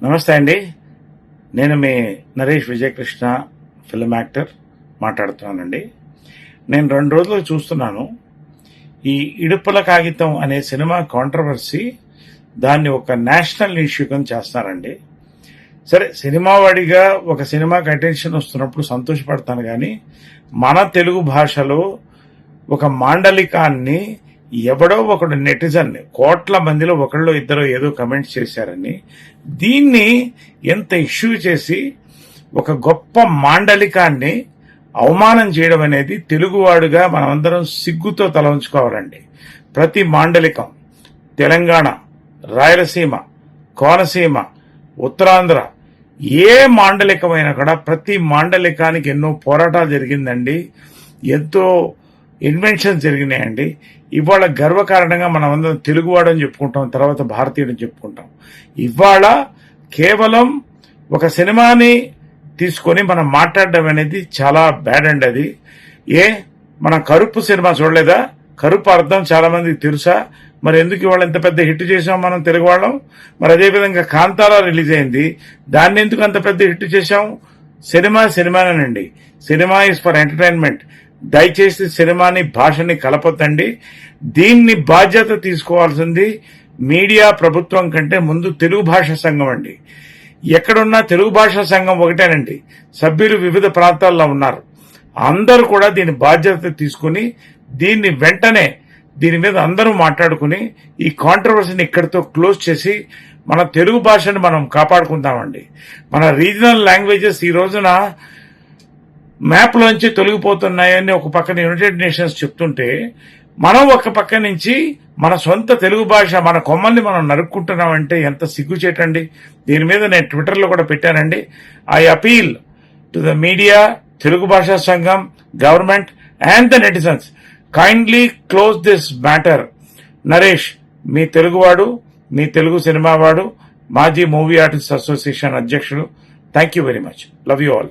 నమస్తే అండి. నేను మీ నరేష్ విజయకృష్ణ, ఫిల్మ్ యాక్టర్ మాట్లాడుతున్నానండి. నేను 2 రోజులు చూస్తున్నాను. ఈ ఇడుపుల కాగితం అనే సినిమా కాంట్రవర్సీ దాన్ని ఒక నేషనల్ ఇష్యూ కింద చేస్తున్నారండి. సరే, సినిమా వాడిగా ఒక సినిమాకి అటెన్షన్ వస్తున్నప్పుడు సంతోషపడతాను, కానీ మన తెలుగు భాషలో ఒక మాండలికాన్ని ఎవడో ఒకడు నెటిజన్ కోట్ల మందిలో ఒకళ్ళు ఇద్దరు ఏదో కమెంట్స్ చేశారని దీన్ని ఎంత ఇష్యూ చేసి ఒక గొప్ప మాండలికాన్ని అవమానం చేయడం అనేది తెలుగువాడుగా మనమందరం సిగ్గుతో తల ఉంచుకోవాలండి. ప్రతి మాండలికం తెలంగాణ, రాయలసీమ, కోనసీమ, ఉత్తరాంధ్ర ఏ మాండలికమైనా కూడా ప్రతి మాండలికానికి ఎన్నో పోరాటాలు జరిగిందండి, ఎంతో ఇన్వెన్షన్స్ జరిగినాయండి. ఇవాళ గర్వకారణంగా మనం అందరం తెలుగువాడని చెప్పుకుంటాం, తర్వాత భారతీయుడని చెప్పుకుంటాం. ఇవాళ కేవలం ఒక సినిమాని తీసుకొని మనం మాట్లాడడం అనేది చాలా బ్యాడ్ అండి. అది మన కరుపు సినిమా చూడలేదా? కరుపు అర్థం చాలా మందికి తెలుసా? మరి ఎందుకు ఇవాళ ఎంత పెద్ద హిట్ చేసాం మనం తెలుగు వాళ్ళం? మరి అదేవిధంగా కాంతారా రిలీజ్ అయింది, దాన్ని ఎందుకు అంత పెద్ద హిట్ చేశాం? సినిమానేనండి. Cinema is for entertainment. దయచేసి సినిమాని, భాషని కలపొద్దండి. దీన్ని బాధ్యత తీసుకోవాల్సింది మీడియా, ప్రభుత్వం కంటే ముందు తెలుగు భాషా సంఘం అండి. ఎక్కడున్నా తెలుగు భాషా సంఘం ఒకటేనండి. సభ్యులు వివిధ ప్రాంతాల్లో ఉన్నారు. అందరూ కూడా దీని బాధ్యత తీసుకుని దీన్ని వెంటనే దీని మీద అందరూ మాట్లాడుకుని ఈ కాంట్రవర్సీని ఇక్కడితో క్లోజ్ చేసి మన తెలుగు భాషను మనం కాపాడుకుందామండి. మన రీజనల్ లాంగ్వేజెస్ ఈ రోజున మ్యాప్లోంచి తొలగిపోతున్నాయని ఒక పక్కన యునైటెడ్ నేషన్స్ చెప్తుంటే, మనం ఒక పక్క నుంచి మన సొంత తెలుగు భాష, మన కొమ్మల్ని మనం నరుక్కుంటున్నామంటే ఎంత సిగ్గుచేటండి. దీని మీద నేను ట్విట్టర్లో కూడా పెట్టానండి. I appeal to the media, Telugu భాషా సంఘం, government and the netizens, kindly close this matter. Naresh, మీ తెలుగువాడు, మీ తెలుగు సినిమావాడు, మాజీ మూవీ ఆర్టిస్ట్ అసోసియేషన్ అధ్యక్షుడు. Thank you very much. Love you all.